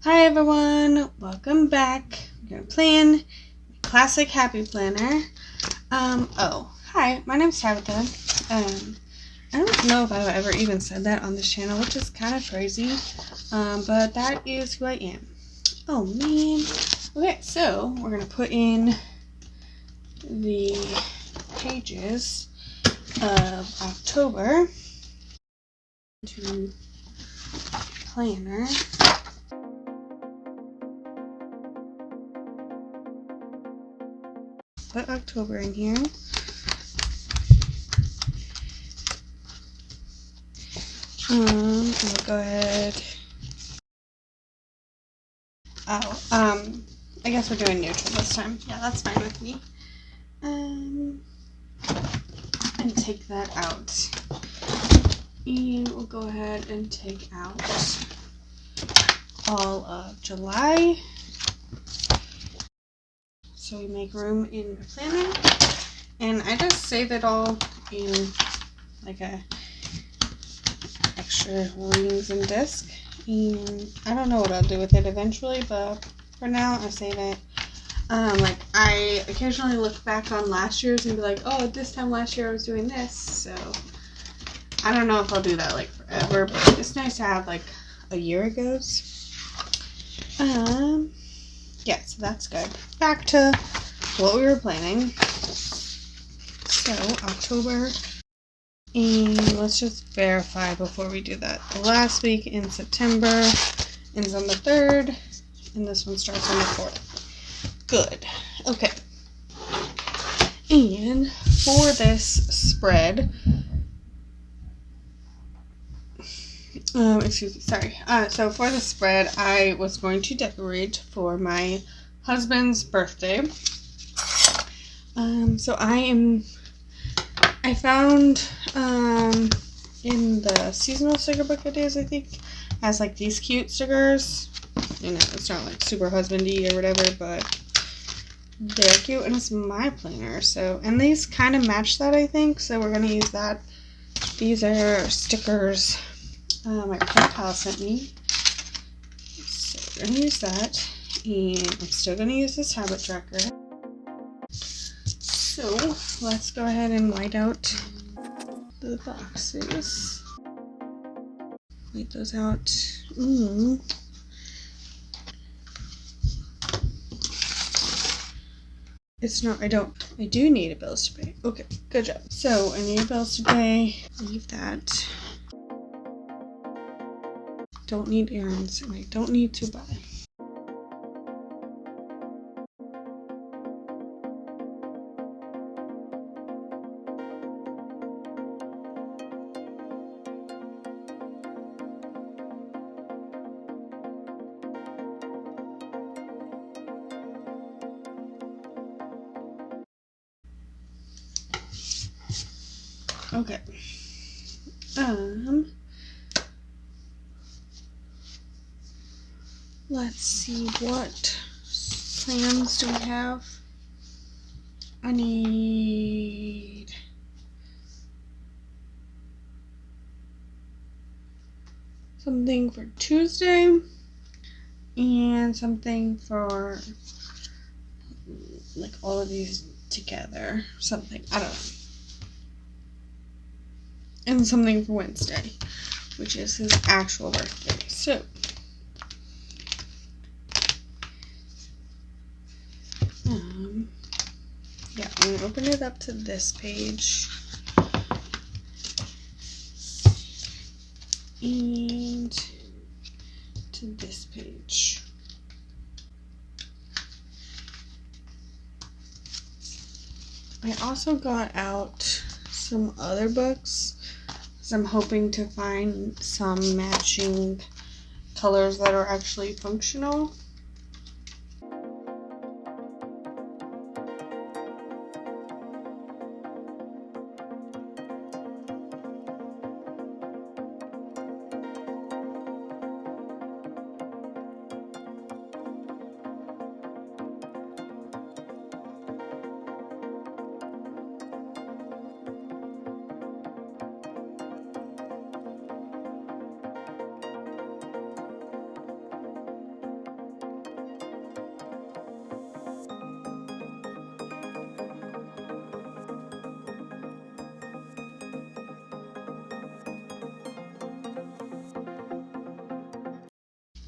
Hi everyone, welcome back. We're gonna plan classic happy planner. Hi, my name's Tabitha. I don't know if I've ever even said that on this channel, which is kind of crazy. But that is who I am. Oh man. Okay, so we're gonna put in the pages of October to planner. Put October in here. We'll go ahead. I guess we're doing neutral this time. Yeah, that's fine with me. And take that out. And we'll go ahead and take out all of July. So we make room in the planner. And I just save it all in like a extra rings and disc. And I don't know what I'll do with it eventually, but for now I save it. I occasionally look back on last year's and be like, oh, this time last year I was doing this. So I don't know if I'll do that like forever, but it's nice to have like a year ago's. Yeah, so that's good. Back to what we were planning. So October, and let's just verify before we do that. The last week in September ends on the 3rd, and this one starts on the 4th. Good. Okay. And for this spread, so for the spread, I was going to decorate for my husband's birthday. So I found, in the seasonal sticker book it is, I think, has like these cute stickers. You know, it's not like super husbandy or whatever, but they're cute, and it's my planner. So, and these kind of match that, I think, so we're going to use that. These are stickers my pen pal sent me. So we're going to use that, and I'm still going to use this habit tracker. So let's go ahead and white out the boxes. White those out. It's not, I do need a bills to pay. Okay, good job. So I need bills to pay. Leave that. Don't need errands, and I don't need to buy. Okay. Let's see, what plans do we have? I need something for Tuesday and something for like all of these together. Something, I don't know. And something for Wednesday, which is his actual birthday. So yeah, I'm gonna open it up to this page. And to this page. I also got out some other books, because I'm hoping to find some matching colors that are actually functional.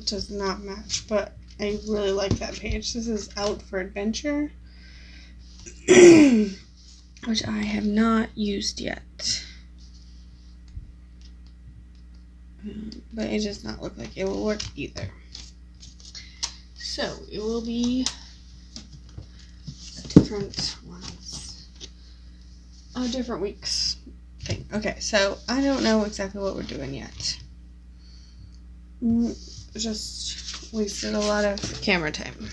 does not match, but I really like that page. This is Out for Adventure, which I have not used yet. But it does not look like it will work either. So it will be different ones. Different weeks thing. Okay, so I don't know exactly what we're doing yet. Just wasted a lot of camera time.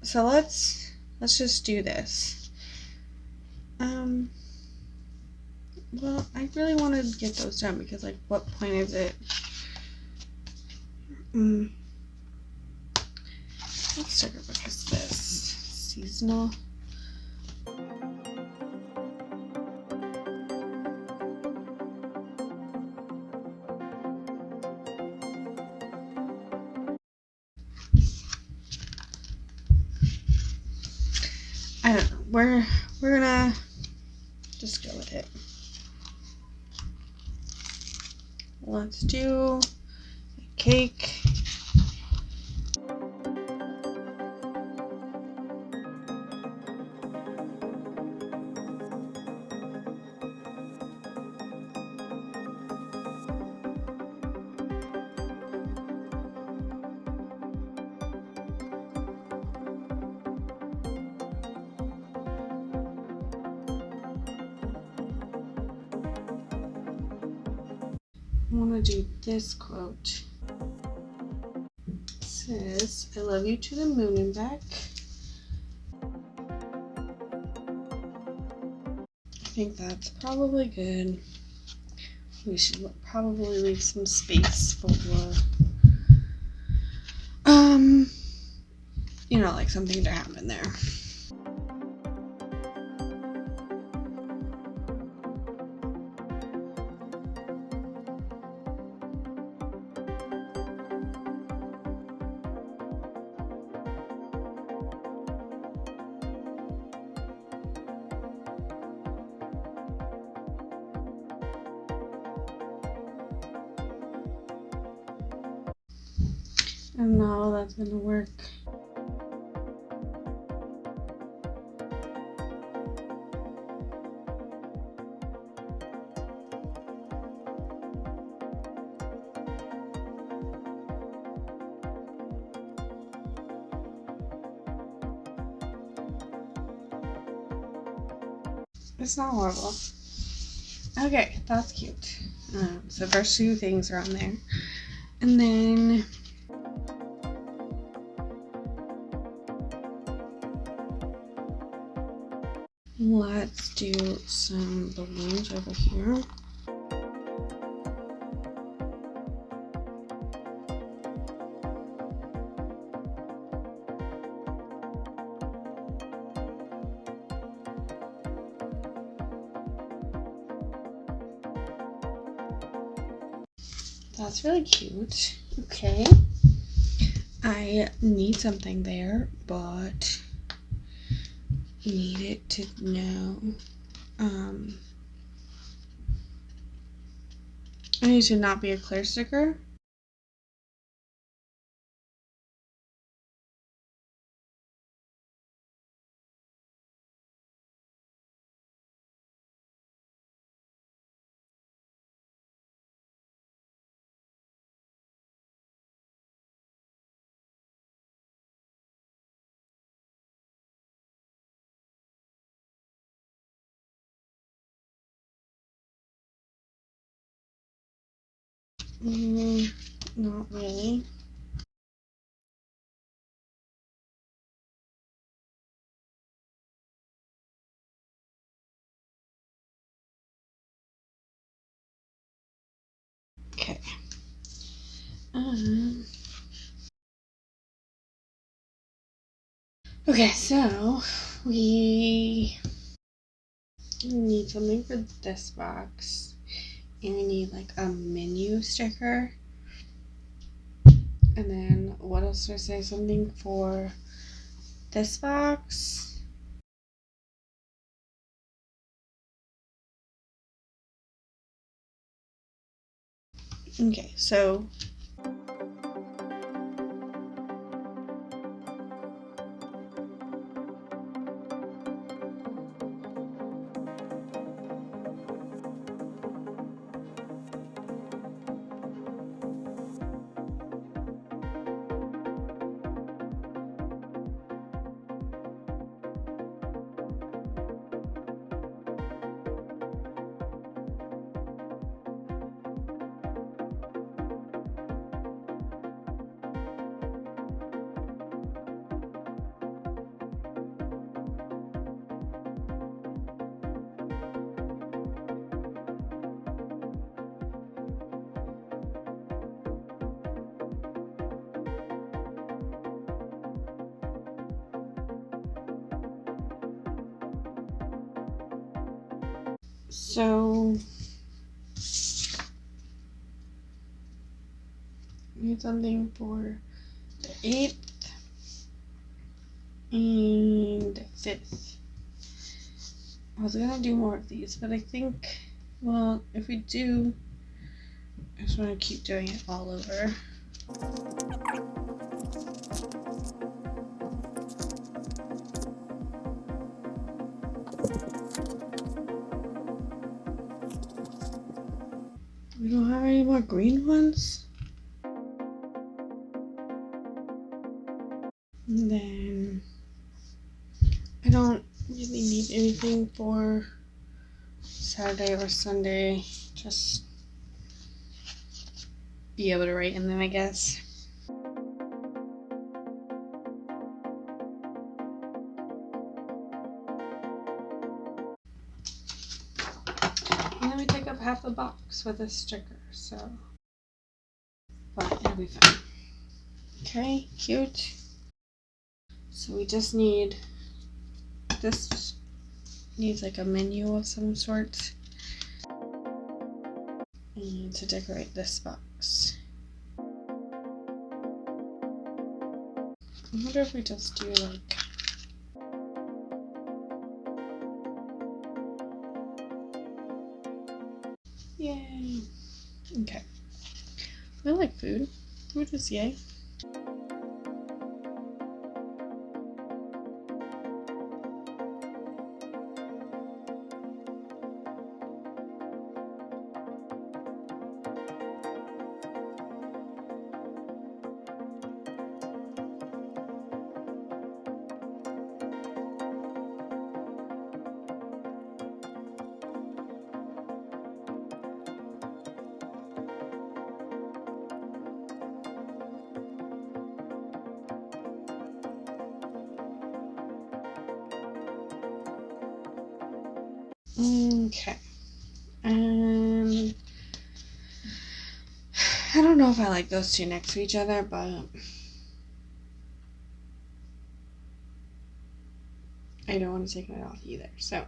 So let's just do this. Well, I really want to get those done because, like, what point is it? What sticker book is this? Seasonal. I don't know. We're gonna just go with it. Let's do a cake. I want to do this quote. It says, "I love you to the moon and back." I think that's probably good. We should probably leave some space for, you know, like something to happen there. I don't know how that's gonna work. It's not horrible. Okay, that's cute. So first two things are on there. And then let's do some balloons over here. That's really cute. Okay. I need something there, but need it to know. I need to not be a clear sticker. Not really. Okay. Okay, so we need something for this box. And we need like a menu sticker. And then what else did I say? Something for this box. Okay, so So we need something for the 8th and the 5th. I was gonna do more of these, but I think, well, if we do, I just want to keep doing it all over. We don't have any more green ones. And then I don't really need anything for Saturday or Sunday. Just be able to write in them, I guess. And then we take up half the box with a sticker, so. But it'll be fine. Okay, cute. So we just need, this needs like a menu of some sort. And to decorate this box. I wonder if we just do like, yay. Okay. I like food. Food is yay. Okay. And I don't know if I like those two next to each other, but I don't want to take it off either, so.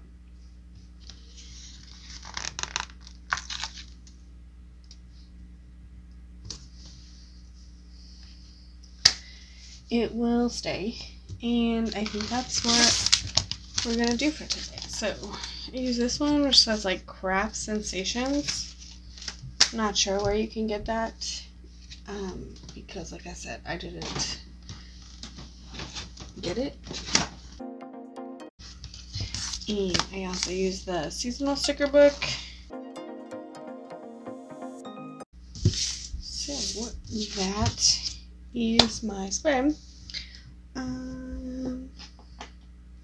It will stay, and I think that's what we're gonna do for today. So I use this one which says like Craft Sensations. Not sure where you can get that, because like I said, I didn't get it. And I also use the seasonal sticker book. So that is my spread.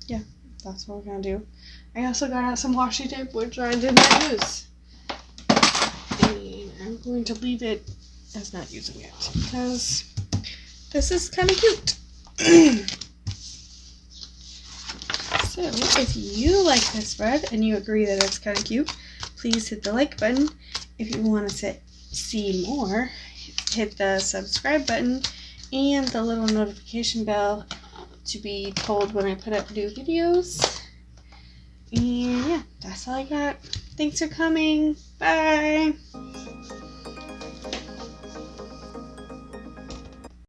Yeah, that's what we're gonna do. I also got out some washi tape, which I did not use. And I'm going to leave it as not using it because this is kind of cute. So if you like this spread and you agree that it's kind of cute, please hit the like button. If you want to see more, hit the subscribe button and the little notification bell to be told when I put up new videos. And yeah, that's all I got. Thanks for coming. Bye.